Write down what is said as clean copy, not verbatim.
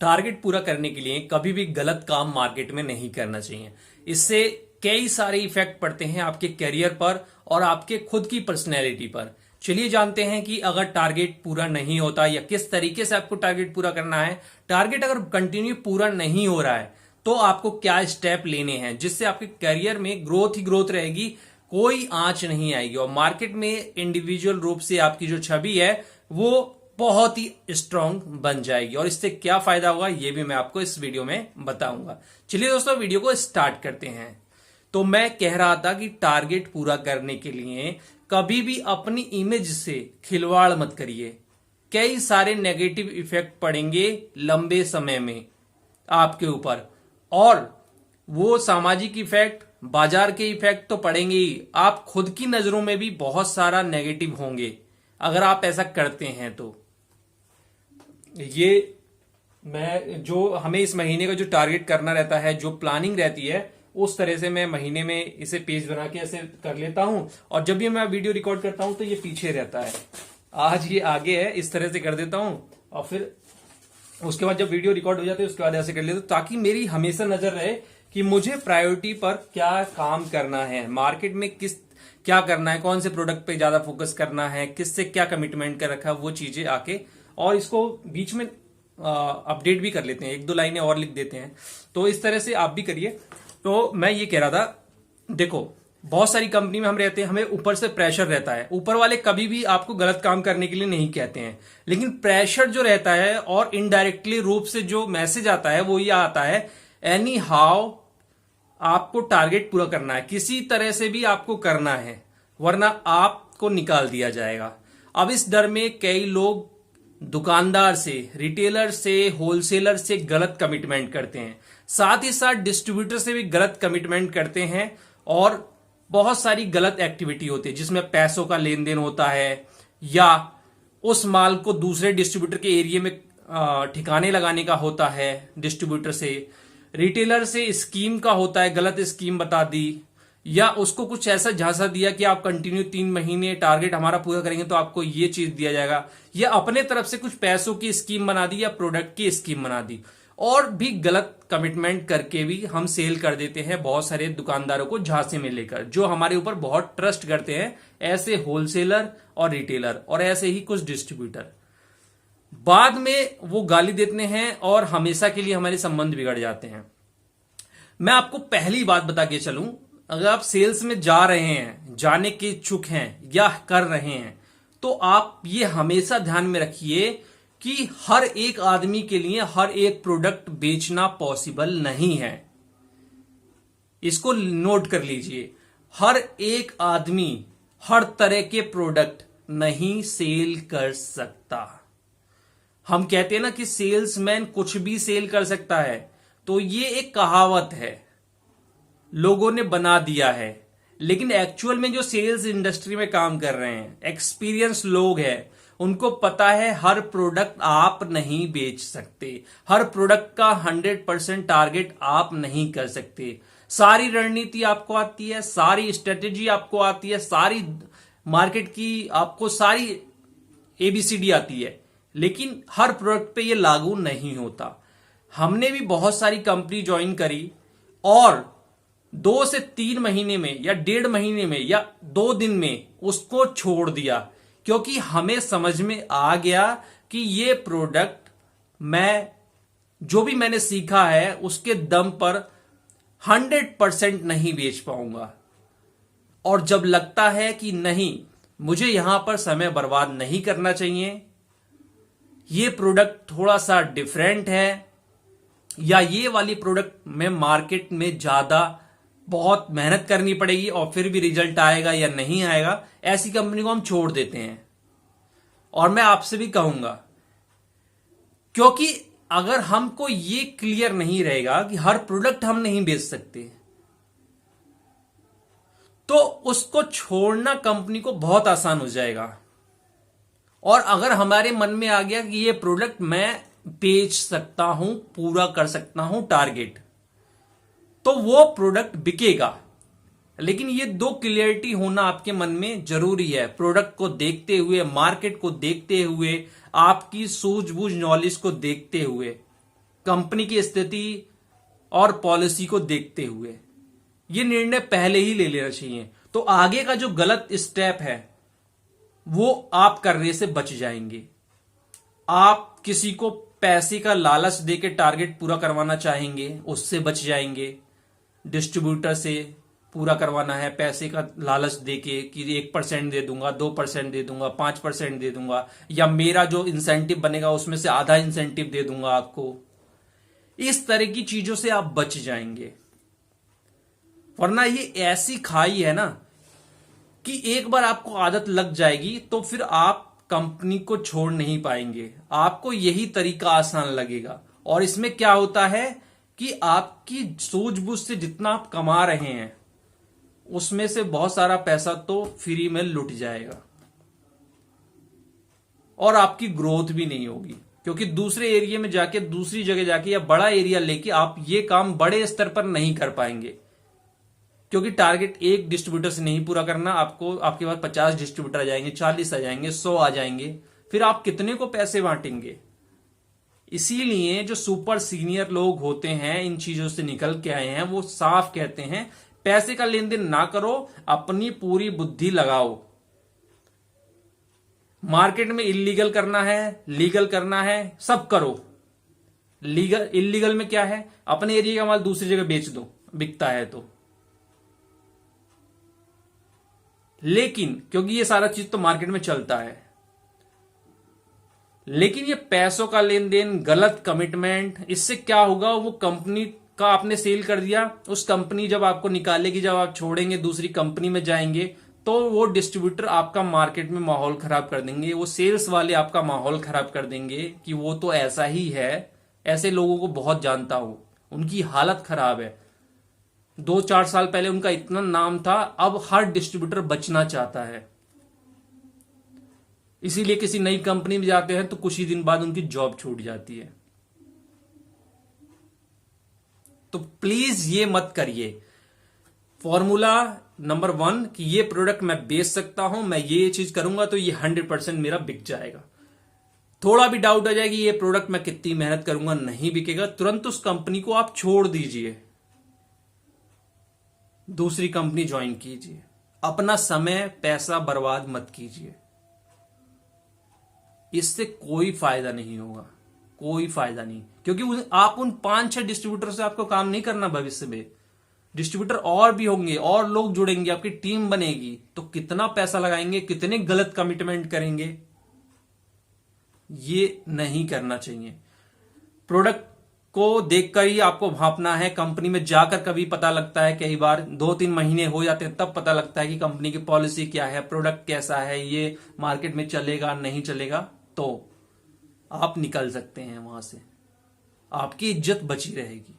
Target पूरा करने के लिए कभी भी गलत काम मार्केट में नहीं करना चाहिए। इससे कई सारे इफेक्ट पड़ते हैं आपके करियर पर और आपके खुद की पर्सनैलिटी पर। चलिए जानते हैं कि अगर टारगेट पूरा नहीं होता या किस तरीके से आपको टारगेट पूरा करना है। टारगेट अगर कंटिन्यू पूरा नहीं हो रहा है तो आपको क्या स्टेप लेने हैं जिससे आपके करियर में ग्रोथ ही ग्रोथ रहेगी, कोई आंच नहीं आएगी और मार्केट में इंडिविजुअल रूप से आपकी जो छवि है वो बहुत ही स्ट्रांग बन जाएगी। और इससे क्या फायदा होगा ये भी मैं आपको इस वीडियो में बताऊंगा। चलिए दोस्तों वीडियो को स्टार्ट करते हैं। तो मैं कह रहा था कि टारगेट पूरा करने के लिए कभी भी अपनी इमेज से खिलवाड़ मत करिए। कई सारे नेगेटिव इफेक्ट पड़ेंगे लंबे समय में आपके ऊपर, और वो सामाजिक इफेक्ट, बाजार के इफेक्ट तो पड़ेंगे ही, आप खुद की नजरों में भी बहुत सारा नेगेटिव होंगे अगर आप ऐसा करते हैं। तो ये मैं जो हमें इस महीने का जो टारगेट करना रहता है, जो प्लानिंग रहती है, उस तरह से मैं महीने में इसे पेज बना के ऐसे कर लेता हूं और जब भी मैं वीडियो रिकॉर्ड करता हूं तो ये पीछे रहता है, आज ये आगे है, इस तरह से कर देता हूं और फिर उसके बाद जब वीडियो रिकॉर्ड हो जाती है उसके बाद ऐसे कर लेता हूं, ताकि मेरी हमेशा नजर रहे कि मुझे प्रायोरिटी पर क्या काम करना है, मार्केट में क्या करना है, कौन से प्रोडक्ट पे ज्यादा फोकस करना है, किससे क्या कमिटमेंट कर रखा है, वो चीजें आके और इसको बीच में अपडेट भी कर लेते हैं, एक दो लाइनें और लिख देते हैं। तो इस तरह से आप भी करिए। तो मैं ये कह रहा था, देखो बहुत सारी कंपनी में हम रहते हैं, हमें ऊपर से प्रेशर रहता है। ऊपर वाले कभी भी आपको गलत काम करने के लिए नहीं कहते हैं, लेकिन प्रेशर जो रहता है और इनडायरेक्टली रूप से जो मैसेज आता है वो ये आता है, एनी हाउ आपको टारगेट पूरा करना है, किसी तरह से भी आपको करना है, वरना आपको निकाल दिया जाएगा। अब इस डर में कई लोग दुकानदार से, रिटेलर से, होलसेलर से गलत कमिटमेंट करते हैं, साथ ही साथ डिस्ट्रीब्यूटर से भी गलत कमिटमेंट करते हैं और बहुत सारी गलत एक्टिविटी होती है जिसमें पैसों का लेन देन होता है या उस माल को दूसरे डिस्ट्रीब्यूटर के एरिया में ठिकाने लगाने का होता है। डिस्ट्रीब्यूटर से, रिटेलर से स्कीम का होता है, गलत स्कीम बता दी या उसको कुछ ऐसा झांसा दिया कि आप कंटिन्यू 3 महीने टारगेट हमारा पूरा करेंगे तो आपको ये चीज दिया जाएगा, या अपने तरफ से कुछ पैसों की स्कीम बना दी या प्रोडक्ट की स्कीम बना दी, और भी गलत कमिटमेंट करके भी हम सेल कर देते हैं बहुत सारे दुकानदारों को झांसे में लेकर, जो हमारे ऊपर बहुत ट्रस्ट करते हैं, ऐसे होलसेलर और रिटेलर और ऐसे ही कुछ डिस्ट्रीब्यूटर। बाद में वो गाली देते हैं और हमेशा के लिए हमारे संबंध बिगड़ जाते हैं। मैं आपको पहली बात बता के चलूं, अगर आप सेल्स में जा रहे हैं, जाने के इच्छुक हैं या कर रहे हैं, तो आप ये हमेशा ध्यान में रखिए कि हर एक आदमी के लिए हर एक प्रोडक्ट बेचना पॉसिबल नहीं है। इसको नोट कर लीजिए, हर एक आदमी हर तरह के प्रोडक्ट नहीं सेल कर सकता। हम कहते हैं ना कि सेल्समैन कुछ भी सेल कर सकता है, तो ये एक कहावत है, लोगों ने बना दिया है, लेकिन एक्चुअल में जो सेल्स इंडस्ट्री में काम कर रहे हैं, एक्सपीरियंस लोग हैं, उनको पता है हर प्रोडक्ट आप नहीं बेच सकते, हर प्रोडक्ट का 100% टारगेट आप नहीं कर सकते। सारी रणनीति आपको आती है, सारी स्ट्रेटेजी आपको आती है, सारी मार्केट की आपको सारी ABCD आती है, लेकिन हर प्रोडक्ट पे ये लागू नहीं होता। हमने भी बहुत सारी कंपनी ज्वाइन करी और 2 से 3 महीने में या 1.5 महीने में या 2 दिन में उसको छोड़ दिया, क्योंकि हमें समझ में आ गया कि ये प्रोडक्ट मैं जो भी मैंने सीखा है उसके दम पर 100% नहीं बेच पाऊंगा। और जब लगता है कि नहीं, मुझे यहां पर समय बर्बाद नहीं करना चाहिए, ये प्रोडक्ट थोड़ा सा डिफरेंट है या ये वाली प्रोडक्ट में मार्केट में ज्यादा बहुत मेहनत करनी पड़ेगी और फिर भी रिजल्ट आएगा या नहीं आएगा, ऐसी कंपनी को हम छोड़ देते हैं। और मैं आपसे भी कहूंगा, क्योंकि अगर हमको ये क्लियर नहीं रहेगा कि हर प्रोडक्ट हम नहीं बेच सकते, तो उसको छोड़ना कंपनी को बहुत आसान हो जाएगा। और अगर हमारे मन में आ गया कि ये प्रोडक्ट मैं बेच सकता हूं, पूरा कर सकता हूं टारगेट, तो वो प्रोडक्ट बिकेगा। लेकिन ये 2 क्लियरिटी होना आपके मन में जरूरी है, प्रोडक्ट को देखते हुए, मार्केट को देखते हुए, आपकी सूझबूझ नॉलेज को देखते हुए। कंपनी की स्थिति और पॉलिसी को देखते हुए ये निर्णय पहले ही ले लेना चाहिए। तो आगे का जो गलत स्टेप है वो आप करने से बच जाएंगे। आप किसी को पैसे का लालच देके टारगेट पूरा करवाना चाहेंगे, उससे बच जाएंगे। डिस्ट्रीब्यूटर से पूरा करवाना है पैसे का लालच देके कि 1% दे दूंगा, 2% दे दूंगा, 5% दे दूंगा, या मेरा जो इंसेंटिव बनेगा उसमें से आधा इंसेंटिव दे दूंगा आपको। इस तरह की चीजों से आप बच जाएंगे, वरना ये ऐसी खाई है ना कि एक बार आपको आदत लग जाएगी तो फिर आप कंपनी को छोड़ नहीं पाएंगे। आपको यही तरीका आसान लगेगा। और इसमें क्या होता है कि आपकी सूझबूझ से जितना आप कमा रहे हैं उसमें से बहुत सारा पैसा तो फ्री में लुट जाएगा और आपकी ग्रोथ भी नहीं होगी, क्योंकि दूसरे एरिया में जाके, दूसरी जगह जाके या बड़ा एरिया लेके आप ये काम बड़े स्तर पर नहीं कर पाएंगे, क्योंकि टारगेट एक डिस्ट्रीब्यूटर से नहीं पूरा करना। आपको, आपके पास 50 डिस्ट्रीब्यूटर आ जाएंगे, 40 आ जाएंगे, 100 आ जाएंगे, फिर आप कितने को पैसे बांटेंगे। इसीलिए जो सुपर सीनियर लोग होते हैं, इन चीजों से निकल के आए हैं, वो साफ कहते हैं पैसे का लेन देन ना करो, अपनी पूरी बुद्धि लगाओ। मार्केट में इलीगल करना है, लीगल करना है, सब करो। इलीगल में क्या है, अपने एरिया का माल दूसरी जगह बेच दो, बिकता है तो। लेकिन क्योंकि ये सारा चीज तो मार्केट में चलता है, लेकिन ये पैसों का लेन देन, गलत कमिटमेंट, इससे क्या होगा, वो कंपनी का आपने सेल कर दिया, उस कंपनी जब आपको निकालेगी, जब आप छोड़ेंगे दूसरी कंपनी में जाएंगे, तो वो डिस्ट्रीब्यूटर आपका मार्केट में माहौल खराब कर देंगे, वो सेल्स वाले आपका माहौल खराब कर देंगे कि वो तो ऐसा ही है। ऐसे लोगों को बहुत जानता हूं, उनकी हालत खराब है। 2-4 साल पहले उनका इतना नाम था, अब हर डिस्ट्रीब्यूटर बचना चाहता है, इसीलिए किसी नई कंपनी में जाते हैं तो कुछ ही दिन बाद उनकी जॉब छूट जाती है। तो प्लीज ये मत करिए। फॉर्मूला नंबर 1 कि ये प्रोडक्ट मैं बेच सकता हूं, मैं ये चीज करूंगा तो ये 100% मेरा बिक जाएगा। थोड़ा भी डाउट आ जाएगी ये प्रोडक्ट मैं कितनी मेहनत करूंगा नहीं बिकेगा, तुरंत उस कंपनी को आप छोड़ दीजिए, दूसरी कंपनी ज्वाइन कीजिए। अपना समय पैसा बर्बाद मत कीजिए, इससे कोई फायदा नहीं होगा, कोई फायदा नहीं। क्योंकि आप उन 5-6 डिस्ट्रीब्यूटर से आपको काम नहीं करना। भविष्य में डिस्ट्रीब्यूटर और भी होंगे, और लोग जुड़ेंगे, आपकी टीम बनेगी, तो कितना पैसा लगाएंगे, कितने गलत कमिटमेंट करेंगे, ये नहीं करना चाहिए। प्रोडक्ट को देखकर ही आपको भापना है। कंपनी में जाकर कभी पता लगता है, कई बार 2-3 महीने हो जाते हैं तब पता लगता है कि कंपनी की पॉलिसी क्या है, प्रोडक्ट कैसा है, ये मार्केट में चलेगा नहीं चलेगा, तो आप निकल सकते हैं वहां से, आपकी इज्जत बची रहेगी।